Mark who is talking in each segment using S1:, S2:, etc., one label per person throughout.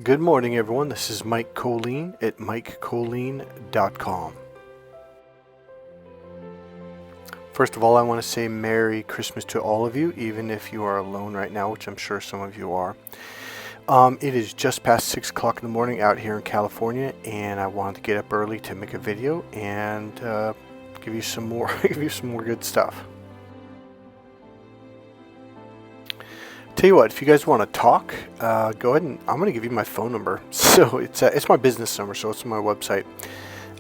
S1: Good morning, everyone. This is Mike Kollin at MikeKollin.com. First of all, I want to say Merry Christmas to all of you, even if you are alone right now, which I'm sure some of you are. It is just past 6 o'clock in the morning out here in California, and I wanted to get up early to make a video and give you some more good stuff. Tell you what, if you guys want to talk, go ahead and I'm going to give you my phone number. So it's my business number, so it's on my website.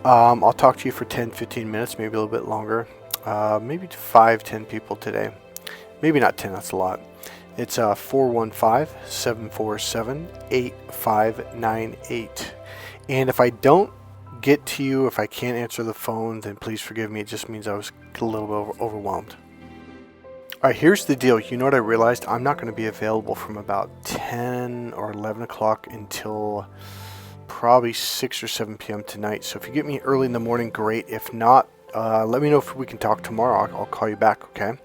S1: I'll talk to you for 10-15 minutes, maybe a little bit longer. Maybe 5-10 people today. Maybe not 10, that's a lot. It's 415-747-8598. And if I don't get to you, if I can't answer the phone, then please forgive me. It just means I was a little bit overwhelmed. All right, here's the deal. You know what I realized? I'm not going to be available from about 10 or 11 o'clock until probably 6 or 7 p.m. tonight. So if you get me early in the morning, great. If not, let me know if we can talk tomorrow. I'll call you back, okay?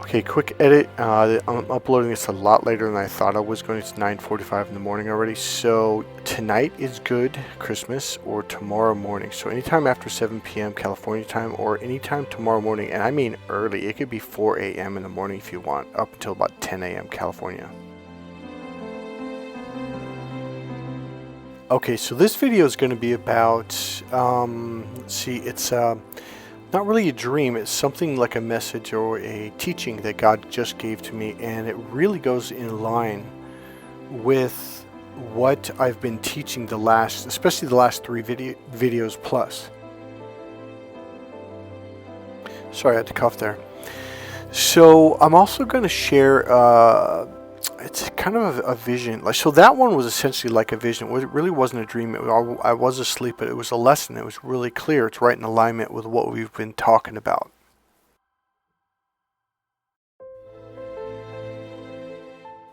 S1: Okay, quick edit. I'm uploading this a lot later than I thought I was going. It's 9:45 in the morning already. So tonight is good, Christmas, or tomorrow morning. So anytime after 7 p.m. California time, or anytime tomorrow morning, and I mean early. It could be 4 a.m. in the morning if you want, up until about 10 a.m. California. Okay, so this video is going to be about, let's see, it's not really a dream. It's something like a message or a teaching that God just gave to me, and it really goes in line with what I've been teaching especially the last 3 videos plus. Sorry, I had to cough there. So I'm also going to share, it's kind of a vision. So that one was essentially like a vision. It really wasn't a dream. I was asleep, but it was a lesson. It was really clear. It's right in alignment with what we've been talking about.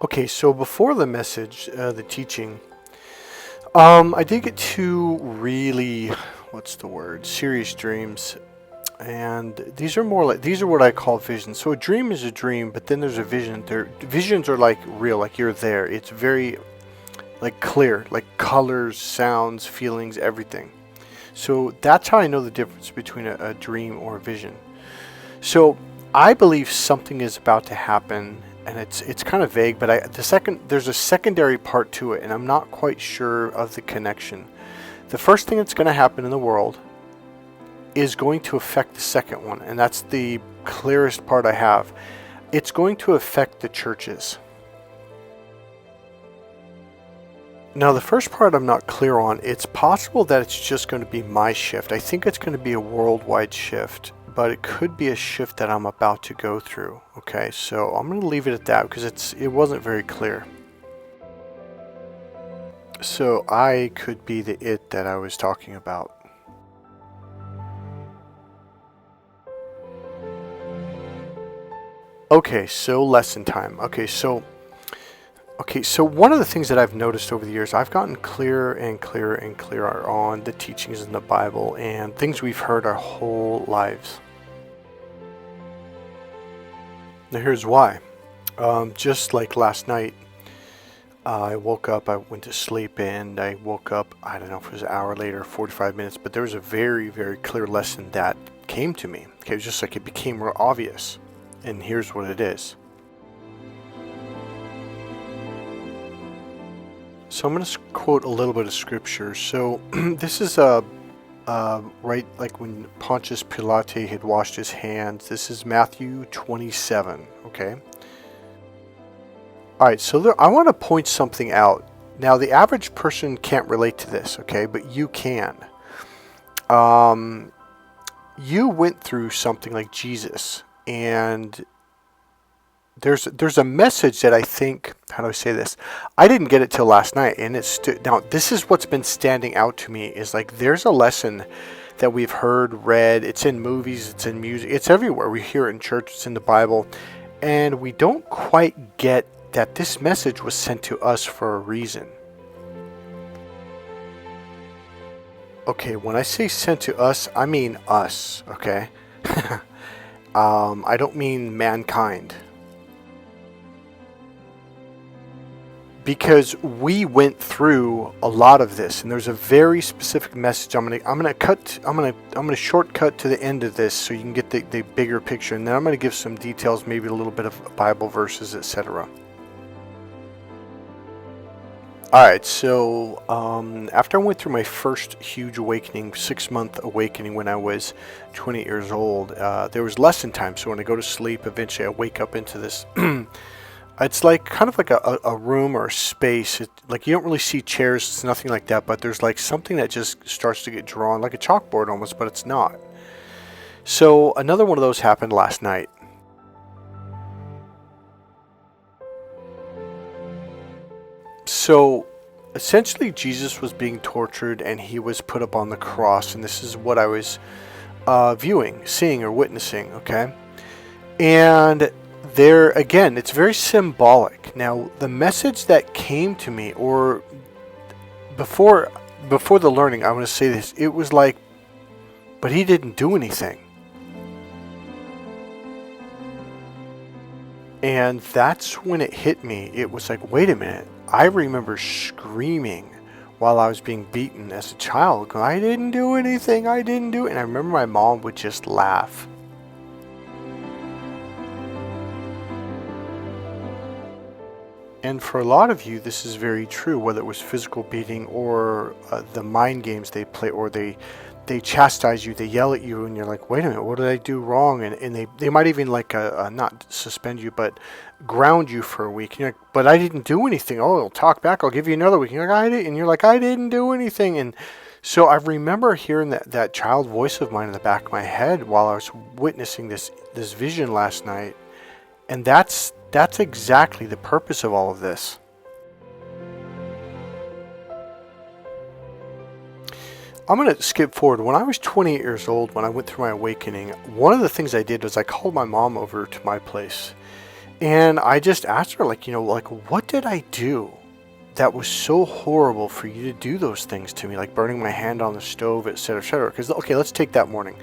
S1: Okay, so before the message, the teaching, I did get 2 really, serious dreams. And these are what I call visions. So a dream is a dream, but then there's a vision. Visions are like real, like you're there. It's very like clear, like colors, sounds, feelings, everything. So that's how I know the difference between a dream or a vision. So I believe something is about to happen, and it's kind of vague, but there's a secondary part to it, and I'm not quite sure of the connection. The first thing that's going to happen in the world is going to affect the second one, and that's the clearest part I have. It's going to affect the churches. Now, the first part I'm not clear on. It's possible that it's just going to be my shift. I think it's going to be a worldwide shift, but it could be a shift that I'm about to go through. Okay, so I'm going to leave it at that because it wasn't very clear. So I could be the it that I was talking about. Okay, so lesson time. Okay, so one of the things that I've noticed over the years, I've gotten clearer and clearer and clearer on the teachings in the Bible and things we've heard our whole lives. Now here's why. Just like last night, I woke up, I went to sleep, and I woke up, I don't know if it was an hour later, 45 minutes, but there was a very, very clear lesson that came to me. Okay, it was just like it became more obvious. And here's what it is. So I'm going to quote a little bit of scripture. So this is right like when Pontius Pilate had washed his hands. This is Matthew 27. Okay. All right. So I want to point something out. Now the average person can't relate to this. Okay, but you can. You went through something like Jesus. And there's a message that I think, how do I say this? I didn't get it till last night, and now this is what's been standing out to me is like there's a lesson that we've heard, read. It's in movies, it's in music, it's everywhere. We hear it in church, it's in the Bible, and we don't quite get that this message was sent to us for a reason. Okay, when I say sent to us, I mean us. Okay. I don't mean mankind. because we went through a lot of this, and there's a very specific message. I'm gonna shortcut to the end of this so you can get the bigger picture, and then I'm gonna give some details, maybe a little bit of Bible verses, etc. Alright, so after I went through my first huge awakening, 6-month awakening when I was 20 years old, there was lesson time. So when I go to sleep, eventually I wake up into this. It's like kind of like a room or a space. Like you don't really see chairs, it's nothing like that, but there's like something that just starts to get drawn, like a chalkboard almost, but it's not. So another one of those happened last night. So essentially Jesus was being tortured and he was put up on the cross, and this is what I was seeing or witnessing, okay? And there again, it's very symbolic. Now the message that came to me, or before the learning, I want to say this, it was like, but he didn't do anything. And that's when it hit me. It was like, wait a minute. I remember screaming while I was being beaten as a child, going, I didn't do anything, I didn't do it. And I remember my mom would just laugh. And for a lot of you, this is very true, whether it was physical beating or the mind games they play, or they chastise you, they yell at you, and you're like, wait a minute, what did I do wrong? And they might even like not suspend you, but ground you for a week. And you're like, but I didn't do anything. Oh, I'll talk back, I'll give you another week. And you're like, I did, and you're like, I didn't do anything. And so I remember hearing that child voice of mine in the back of my head while I was witnessing this vision last night. And that's exactly the purpose of all of this. I'm going to skip forward. When I was 28 years old, when I went through my awakening, one of the things I did was I called my mom over to my place. And I just asked her, like, what did I do that was so horrible for you to do those things to me? Like burning my hand on the stove, etc., etc. Because, okay, let's take that morning.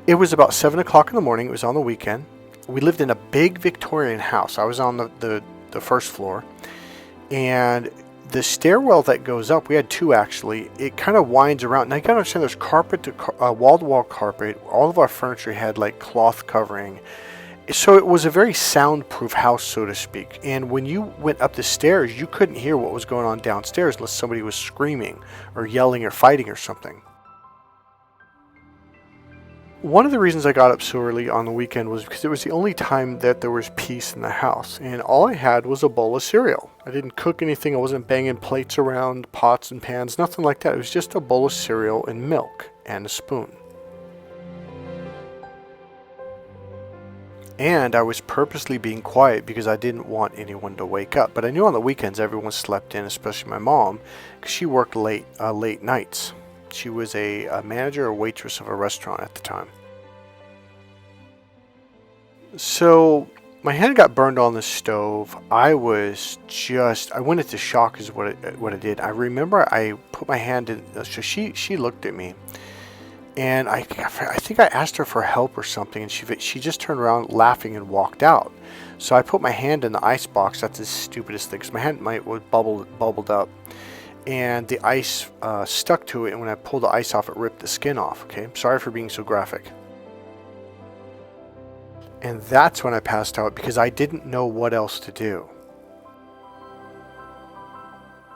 S1: It was about 7 o'clock in the morning. It was on the weekend. We lived in a big Victorian house. I was on the first floor. And the stairwell that goes up, we had two actually, it kind of winds around. Now you gotta understand there's carpet, wall-to-wall carpet. All of our furniture had like cloth covering. So it was a very soundproof house, so to speak. And when you went up the stairs, you couldn't hear what was going on downstairs unless somebody was screaming or yelling or fighting or something. One of the reasons I got up so early on the weekend was because it was the only time that there was peace in the house. And all I had was a bowl of cereal. I didn't cook anything. I wasn't banging plates around, pots and pans, nothing like that. It was just a bowl of cereal and milk and a spoon. And I was purposely being quiet because I didn't want anyone to wake up. But I knew on the weekends everyone slept in, especially my mom, because she worked late nights. She was a manager or waitress of a restaurant at the time. So my hand got burned on the stove. I went into shock is what I did. I remember I put my hand in, so she looked at me. And I think I asked her for help or something, and she just turned around laughing and walked out. So I put my hand in the ice box. That's the stupidest thing, because my hand was bubbled up. And the ice stuck to it, and when I pulled the ice off, it ripped the skin off. Okay, sorry for being so graphic. And that's when I passed out because I didn't know what else to do.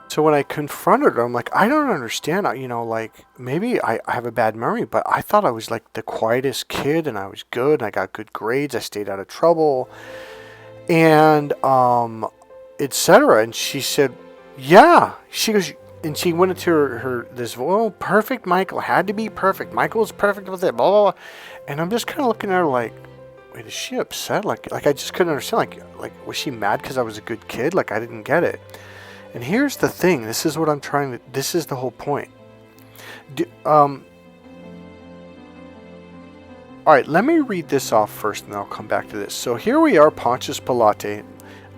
S1: So when I confronted her, I'm like, I don't understand. Like maybe I have a bad memory, but I thought I was like the quietest kid, and I was good, and I got good grades, I stayed out of trouble, and etc. And she said, yeah. She goes, and she went into her perfect Michael, had to be perfect. Michael was perfect with it, blah, blah, blah. And I'm just kind of looking at her like, wait, is she upset? Like I just couldn't understand. Like was she mad because I was a good kid? Like I didn't get it. And here's the thing. This is what I'm trying to. This is the whole point. All right, let me read this off first, and then I'll come back to this. So here we are, Pontius Pilate.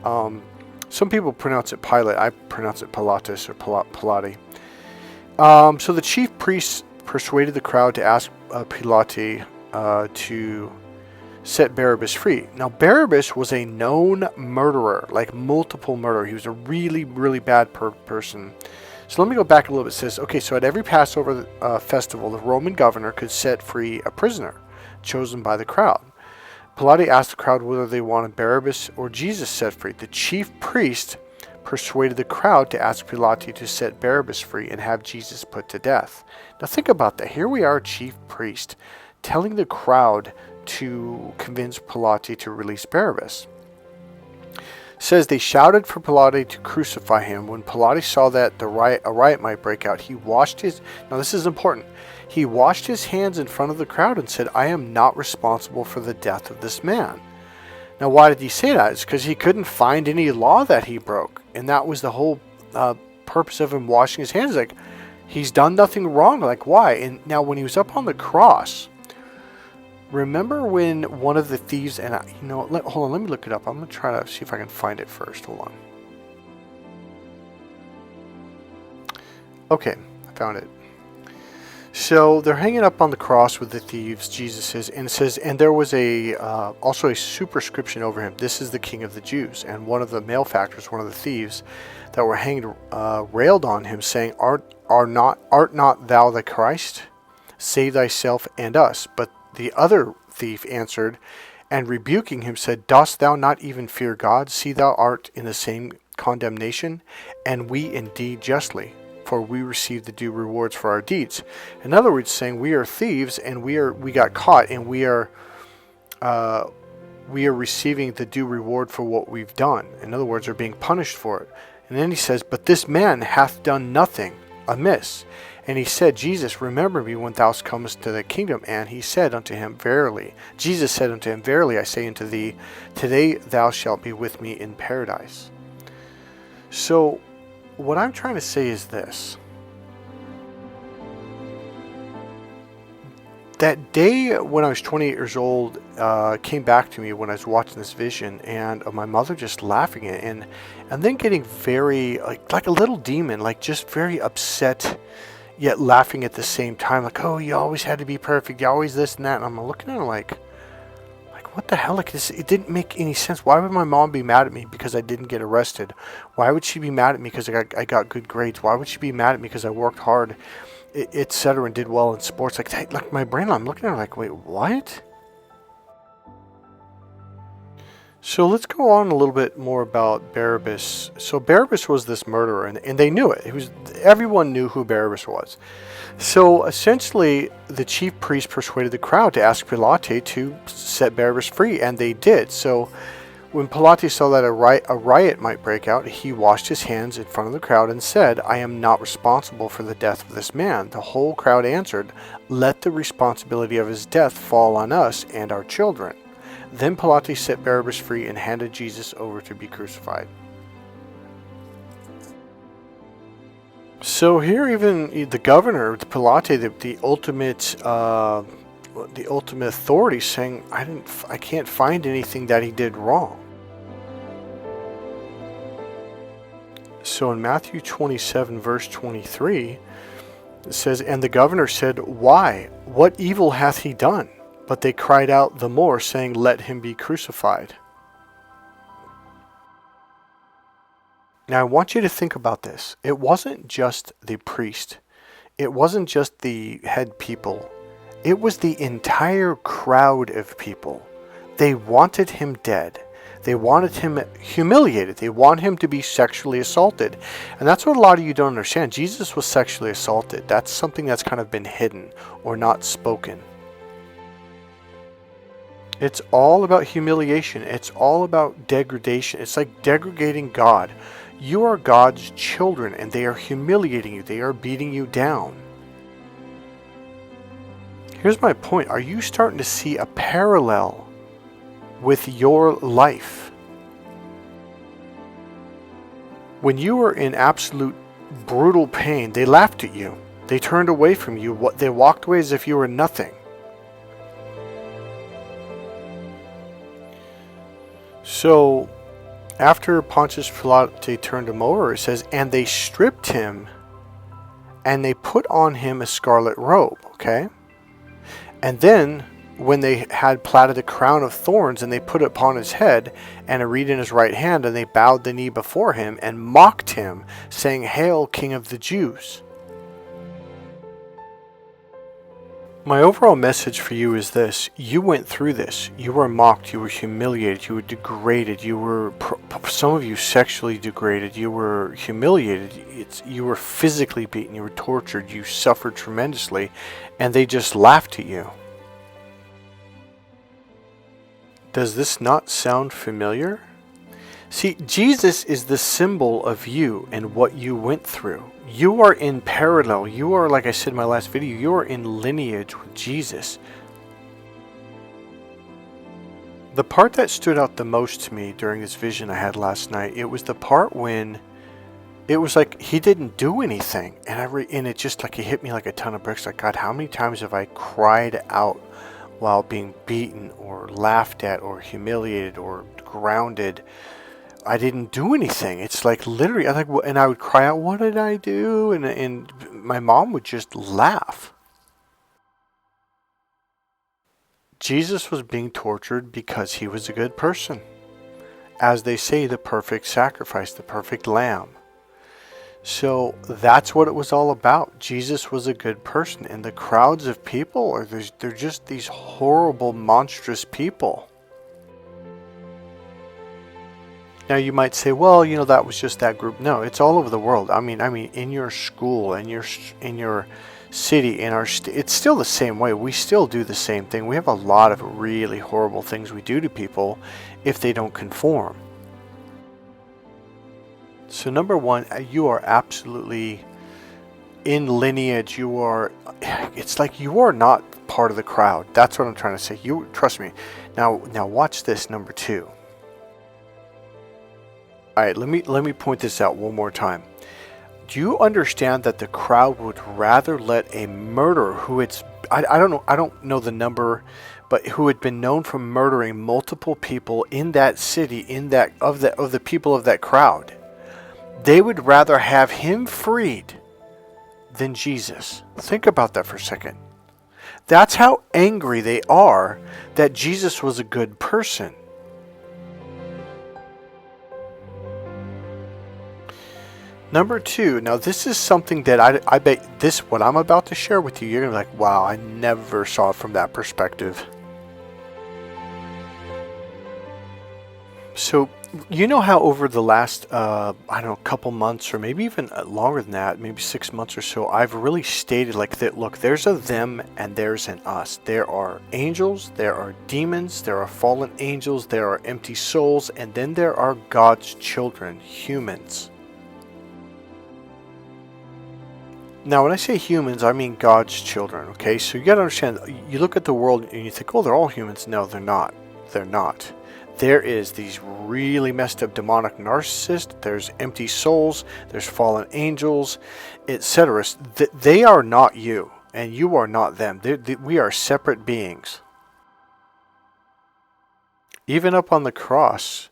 S1: Some people pronounce it Pilate. I pronounce it Pilatus or Pilate. So the chief priests persuaded the crowd to ask Pilate to set Barabbas free. Now, Barabbas was a known murderer, like multiple murder. He was a really, really bad person. So let me go back a little bit. It says, okay, so at every Passover festival, the Roman governor could set free a prisoner chosen by the crowd. Pilate asked the crowd whether they wanted Barabbas or Jesus set free. The chief priest persuaded the crowd to ask Pilate to set Barabbas free and have Jesus put to death. Now think about that. Here we are, chief priest, telling the crowd to convince Pilate to release Barabbas. It says they shouted for Pilate to crucify him. When Pilate saw that a riot might break out, he washed his... Now this is important. He washed his hands in front of the crowd and said, I am not responsible for the death of this man. Now, why did he say that? It's because he couldn't find any law that he broke. And that was the whole purpose of him washing his hands. Like, he's done nothing wrong. Like, why? And now, when he was up on the cross, remember when one of the thieves, and hold on, let me look it up. I'm going to try to see if I can find it first. Hold on. Okay, I found it. So they're hanging up on the cross with the thieves, Jesus is, and it says, and there was also a superscription over him, this is the King of the Jews. And one of the malefactors, one of the thieves that were hanged, railed on him, saying, Art not thou the Christ? Save thyself and us. But the other thief answered, and rebuking him said, Dost thou not even fear God? See, thou art in the same condemnation, and we indeed justly. For we receive the due rewards for our deeds. In other words, saying we are thieves and we got caught and we are receiving the due reward for what we've done. In other words, are being punished for it. And then he says, but this man hath done nothing amiss. And he said, Jesus, remember me when thou comest to the kingdom. And he said unto him, verily, Jesus said unto him, verily I say unto thee, today thou shalt be with me in paradise. So, what I'm trying to say is this. That day when I was 28 years old came back to me when I was watching this vision, and my mother just laughing at it, and then getting very, like a little demon, like just very upset, yet laughing at the same time. Like, oh, you always had to be perfect. You always this and that. And I'm looking at her like, what the hell? Like, it didn't make any sense. Why would my mom be mad at me because I didn't get arrested? Why would she be mad at me because I got good grades? Why would she be mad at me because I worked hard, etc., and did well in sports? Like my brain, I'm looking at her like, wait, what? So let's go on a little bit more about Barabbas. So Barabbas was this murderer, and they knew it. Everyone knew who Barabbas was. So essentially, the chief priest persuaded the crowd to ask Pilate to set Barabbas free, and they did. So when Pilate saw that a riot might break out, he washed his hands in front of the crowd and said, I am not responsible for the death of this man. The whole crowd answered, let the responsibility of his death fall on us and our children. Then Pilate set Barabbas free and handed Jesus over to be crucified. So here, even the governor, Pilate, the ultimate authority, saying, I can't find anything that he did wrong. So in Matthew 27, verse 23, it says, and the governor said, why? What evil hath he done? But they cried out the more, saying, let him be crucified. Now I want you to think about this. It wasn't just the priest. It wasn't just the head people. It was the entire crowd of people. They wanted him dead. They wanted him humiliated. They want him to be sexually assaulted. And that's what a lot of you don't understand. Jesus was sexually assaulted. That's something that's kind of been hidden or not spoken. It's all about humiliation. It's all about degradation. It's like degrading God. You are God's children, and they are humiliating you. They are beating you down. Here's my point. Are you starting to see a parallel with your life? When you were in absolute brutal pain, they laughed at you. They turned away from you. They walked away as if you were nothing. So, after Pontius Pilate turned him over, it says, and they stripped him, and they put on him a scarlet robe, okay? And then when they had platted a crown of thorns, and they put it upon his head, and a reed in his right hand, and they bowed the knee before him, and mocked him, saying, Hail, King of the Jews. My overall message for you is this. You went through this. You were mocked. You were humiliated. You were degraded. You were, some of you, sexually degraded. You were humiliated. You were physically beaten. You were tortured. You suffered tremendously. And they just laughed at you. Does this not sound familiar? See, Jesus is the symbol of you and what you went through. You are in parallel. You are, like I said in my last video, you are in lineage with Jesus. The part that stood out the most to me during this vision I had last night, it was the part when it was like he didn't do anything. And it just like it hit me like a ton of bricks. Like, God, how many times have I cried out while being beaten or laughed at or humiliated or grounded? I didn't do anything. It's like literally, and I would cry out, what did I do? And my mom would just laugh. Jesus was being tortured because he was a good person. As they say, the perfect sacrifice, the perfect lamb. So that's what it was all about. Jesus was a good person. And the crowds of people, they're just these horrible, monstrous people. Now you might say, well, that was just that group. No, it's all over the world. I mean, in your school, in your city, in our it's still the same way. We still do the same thing. We have a lot of really horrible things we do to people if they don't conform. So number one, you are absolutely in lineage. It's like you are not part of the crowd. That's what I'm trying to say. You trust me. Now watch this. Number two. All right, let me point this out one more time. Do you understand that the crowd would rather let a murderer I don't know the number, but who had been known for murdering multiple people in that city, of the people of that crowd, they would rather have him freed than Jesus. Think about that for a second. That's how angry they are that Jesus was a good person. Number two, now this is something that I bet what I'm about to share with you, you're going to be like, wow, I never saw it from that perspective. So, you know how over the last, couple months or maybe even longer than that, maybe 6 months or so, I've really stated like that, look, there's a them and there's an us. There are angels, there are demons, there are fallen angels, there are empty souls, and then there are God's children, humans. Now, when I say humans, I mean God's children, okay? So you got to understand, you look at the world and you think, oh, they're all humans. No, they're not. They're not. There is these really messed up demonic narcissists. There's empty souls. There's fallen angels, etc. They are not you, and you are not them. We are separate beings. Even up on the cross,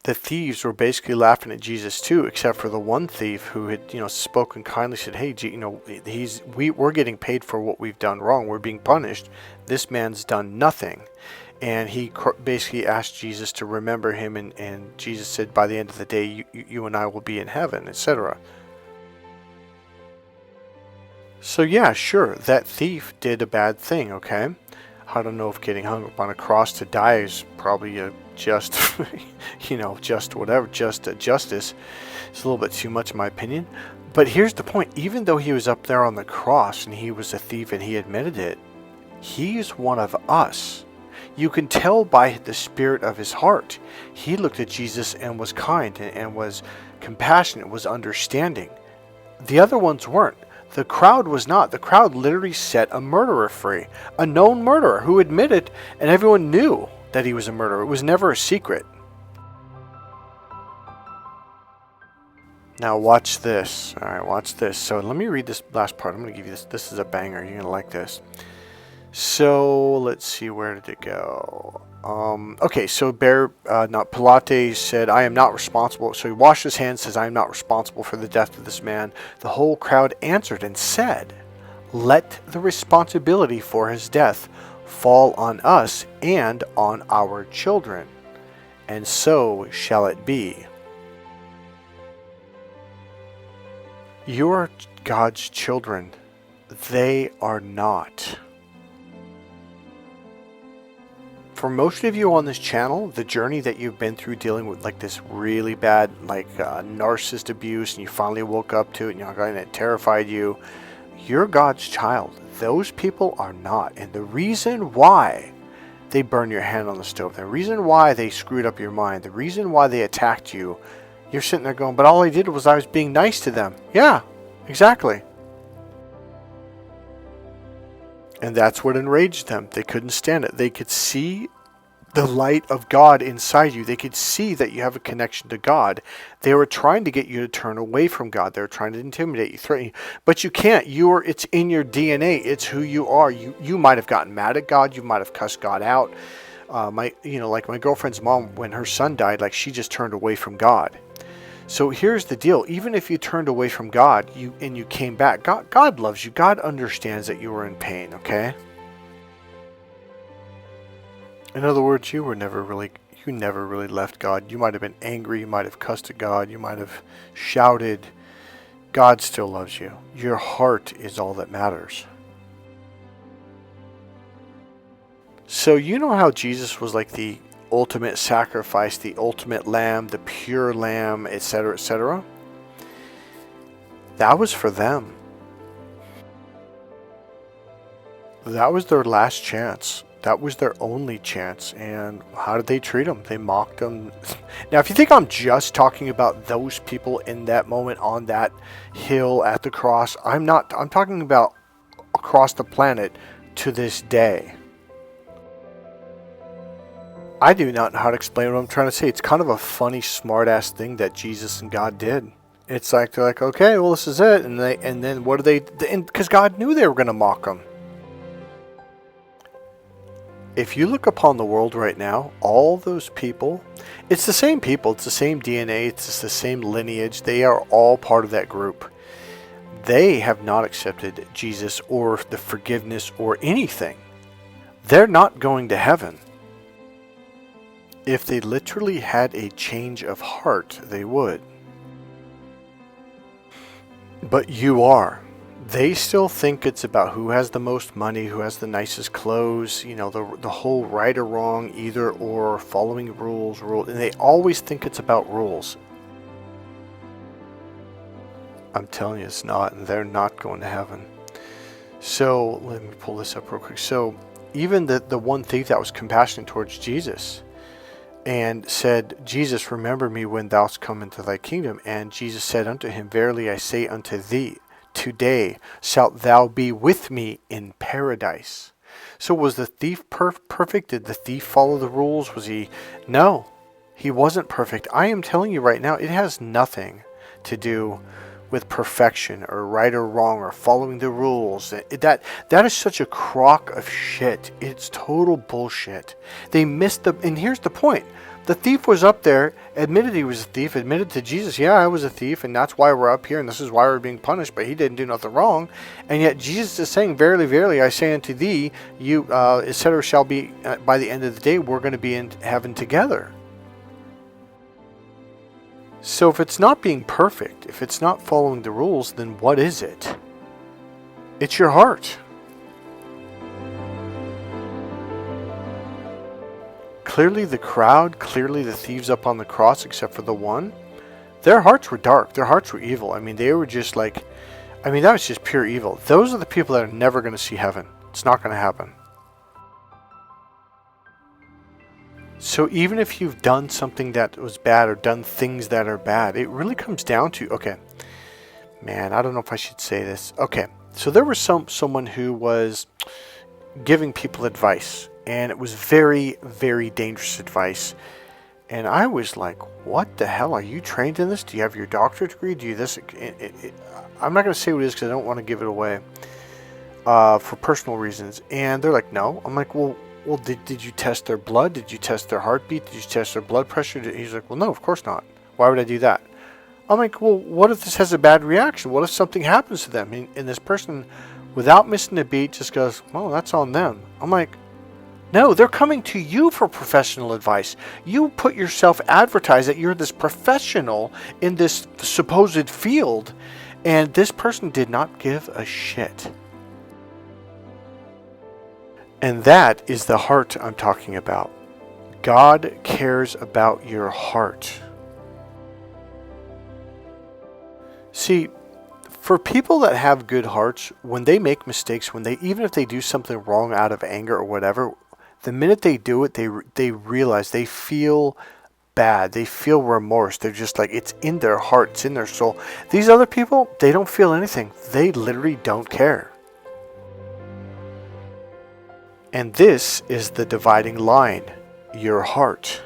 S1: the thieves were basically laughing at Jesus too, except for the one thief who had, spoken kindly, said, "Hey, we're getting paid for what we've done wrong. We're being punished. This man's done nothing." And he basically asked Jesus to remember him, and Jesus said, "By the end of the day, you and I will be in heaven," etc. So yeah, sure, that thief did a bad thing, okay? I don't know if getting hung up on a cross to die is probably a just justice. It's a little bit too much in my opinion. But here's the point. Even though he was up there on the cross and he was a thief and he admitted it, he's one of us. You can tell by the spirit of his heart. He looked at Jesus and was kind and was compassionate, was understanding. The other ones weren't. The crowd was not. The crowd literally set a murderer free. A known murderer who admitted, and everyone knew that he was a murderer. It was never a secret. Now watch this. Alright, watch this. So let me read this last part. I'm going to give you this. This is a banger. You're going to like this. So let's see, where did it go? Okay, so Pilates said, "I am not responsible." So he washed his hands, says, "I am not responsible for the death of this man." The whole crowd answered and said, "Let the responsibility for his death fall on us and on our children, and so shall it be. You are God's children. They are not. For most of you on this channel, the journey that you've been through dealing with like this really bad narcissist abuse, and you finally woke up to it and it terrified you, you're God's child. Those people are not. And the reason why they burned your hand on the stove, the reason why they screwed up your mind, the reason why they attacked you, you're sitting there going, but all I did was I was being nice to them. Yeah, exactly. And that's what enraged them. They couldn't stand it. They could see the light of God inside you. They could see that you have a connection to God. They were trying to get you to turn away from God. They were trying to intimidate you, threaten you. But you can't. It's in your DNA. It's who you are. You might have gotten mad at God. You might have cussed God out. My girlfriend's mom, when her son died, she just turned away from God. So here's the deal. Even if you turned away from God and you came back, God loves you. God understands that you were in pain, okay? In other words, you never really left God. You might have been angry. You might have cussed at God. You might have shouted. God still loves you. Your heart is all that matters. So you know how Jesus was like the ultimate sacrifice, the ultimate lamb, the pure lamb, etc., etc.? That was for them. That was their last chance. That was their only chance. And how did they treat them? They mocked them. Now, if you think I'm just talking about those people in that moment on that hill at the cross, I'm not. I'm talking about across the planet to this day. I do not know how to explain what I'm trying to say. It's kind of a funny, smart-ass thing that Jesus and God did. It's like, they're like, okay, well, this is it. And then what do they... Because God knew they were going to mock them. If you look upon the world right now, all those people, it's the same people. It's the same DNA. It's the same lineage. They are all part of that group. They have not accepted Jesus or the forgiveness or anything. They're not going to heaven. If they literally had a change of heart, they would. But you are. They still think it's about who has the most money, who has the nicest clothes, the whole right or wrong, either or, following rules, and they always think it's about rules. I'm telling you it's not, and they're not going to heaven. So, let me pull this up real quick. So, even the one thief that was compassionate towards Jesus, and said, Jesus, remember me when thou come into thy kingdom. And Jesus said unto him, verily I say unto thee, today shalt thou be with me in paradise. So was the thief perfect? Did the thief follow the rules? Was he? No, he wasn't perfect. I am telling you right now, it has nothing to do with perfection or right or wrong or following the rules. That is such a crock of shit. It's total bullshit. They missed and here's the point. The thief was up there, admitted he was a thief, admitted to Jesus, yeah, I was a thief, and that's why we're up here, and this is why we're being punished, but he didn't do nothing wrong. And yet Jesus is saying, verily, verily, I say unto thee, you, etc., shall be, by the end of the day, we're going to be in heaven together. So if it's not being perfect, if it's not following the rules, then what is it? It's your heart. Clearly the crowd, clearly the thieves up on the cross, except for the one, their hearts were dark. Their hearts were evil. They were just that was just pure evil. Those are the people that are never going to see heaven. It's not going to happen. So even if you've done something that was bad or done things that are bad, it really comes down to, okay, man, I don't know if I should say this. Okay, so there was someone who was giving people advice, and it was very, very dangerous advice. And I was like, what the hell? Are you trained in this? Do you have your doctorate degree? Do you this? I'm not going to say what it is because I don't want to give it away for personal reasons. And they're like, no. I'm like, well, did you test their blood? Did you test their heartbeat? Did you test their blood pressure? He's like, well, no, of course not. Why would I do that? I'm like, well, what if this has a bad reaction? What if something happens to them? And this person, without missing a beat, just goes, well, that's on them. I'm like, No, they're coming to you for professional advice. You put yourself advertise that you're this professional in this supposed field, and this person did not give a shit. And that is the heart I'm talking about. God cares about your heart. See, for people that have good hearts, when they make mistakes, even if they do something wrong out of anger or whatever, the minute they do it, they realize, they feel bad. They feel remorse. They're just like, it's in their heart, it's in their soul. These other people, they don't feel anything. They literally don't care. And this is the dividing line, your heart.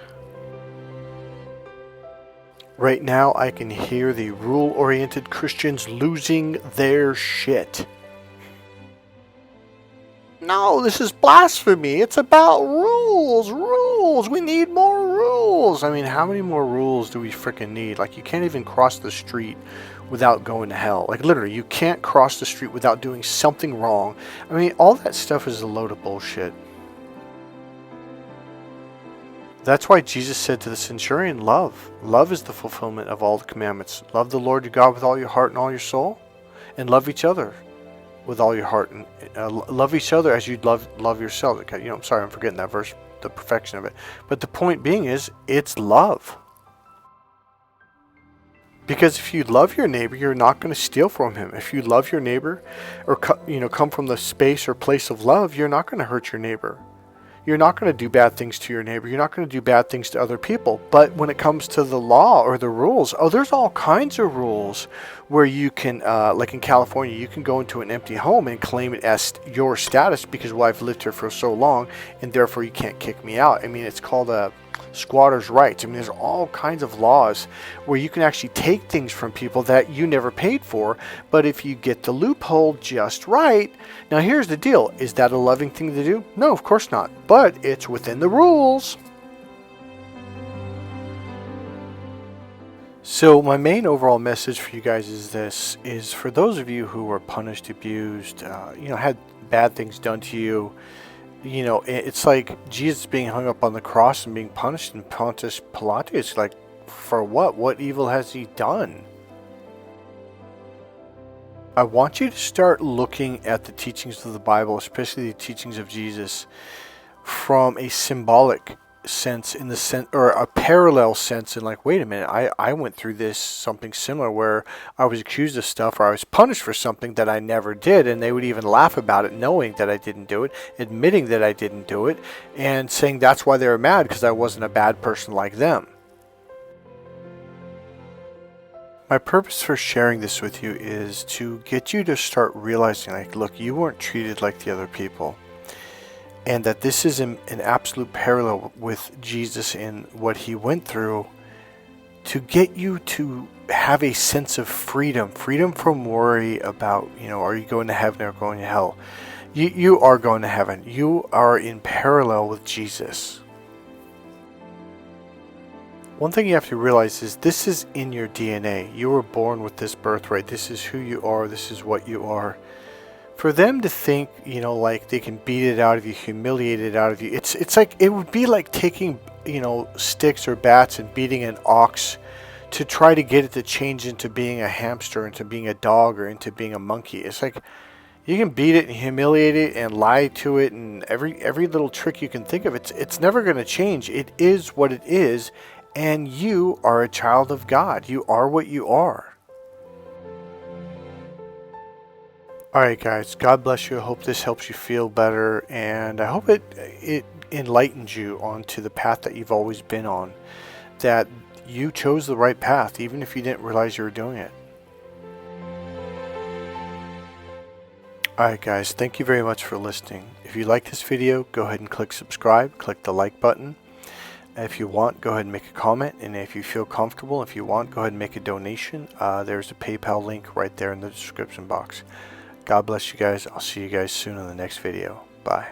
S1: Right now, I can hear the rule-oriented Christians losing their shit. No, this is blasphemy. It's about rules. Rules. We need more rules. I mean, how many more rules do we freaking need? Like, you can't even cross the street without going to hell. Like, literally, you can't cross the street without doing something wrong. I mean, all that stuff is a load of bullshit. That's why Jesus said to the centurion, love. Love is the fulfillment of all the commandments. Love the Lord your God with all your heart and all your soul, and love each other with all your heart, and love each other as you'd love yourself. Okay, I'm sorry, I'm forgetting that verse, the perfection of it. But the point being is, it's love. Because if you love your neighbor, you're not going to steal from him. If you love your neighbor, or come from the space or place of love, you're not going to hurt your neighbor. You're not going to do bad things to your neighbor. You're not going to do bad things to other people. But when it comes to the law or the rules, there's all kinds of rules where you can, like in California, you can go into an empty home and claim it as your status because, well, I've lived here for so long and therefore you can't kick me out. I mean, it's called squatters' rights. I mean, there's all kinds of laws where you can actually take things from people that you never paid for, but if you get the loophole just right. Now, here's the deal. Is that a loving thing to do? No, of course not, but it's within the rules. So my main overall message for you guys is for those of you who were punished, abused, had bad things done to you. It's like Jesus being hung up on the cross and being punished, and Pontius Pilatus, like, for what? What evil has he done? I want you to start looking at the teachings of the Bible, especially the teachings of Jesus, from a symbolic sense, or a parallel sense, and like, wait a minute, I went through something similar where I was accused of stuff, or I was punished for something that I never did, and they would even laugh about it, knowing that I didn't do it, admitting that I didn't do it, and saying that's why they were mad, because I wasn't a bad person like them. My purpose for sharing this with you is to get you to start realizing, like, look, you weren't treated like the other people. And that this is an absolute parallel with Jesus and what he went through, to get you to have a sense of freedom from worry about, are you going to heaven or going to hell? You are going to heaven. You are in parallel with Jesus. One thing you have to realize is this is in your DNA. You were born with this birthright. This is who you are. This is what you are. For them to think, like they can beat it out of you, humiliate it out of you, it's like, it would be like taking, sticks or bats and beating an ox to try to get it to change into being a hamster, into being a dog, or into being a monkey. It's like, you can beat it and humiliate it and lie to it and every little trick you can think of. It's never going to change. It is what it is, and you are a child of God. You are what you are. Alright guys, God bless you. I hope this helps you feel better, and I hope it enlightens you onto the path that you've always been on. That you chose the right path, even if you didn't realize you were doing it. Alright guys, thank you very much for listening. If you like this video, go ahead and click subscribe, click the like button. If you want, go ahead and make a comment, and if you feel comfortable, if you want, go ahead and make a donation. There's a PayPal link right there in the description box. God bless you guys. I'll see you guys soon in the next video. Bye.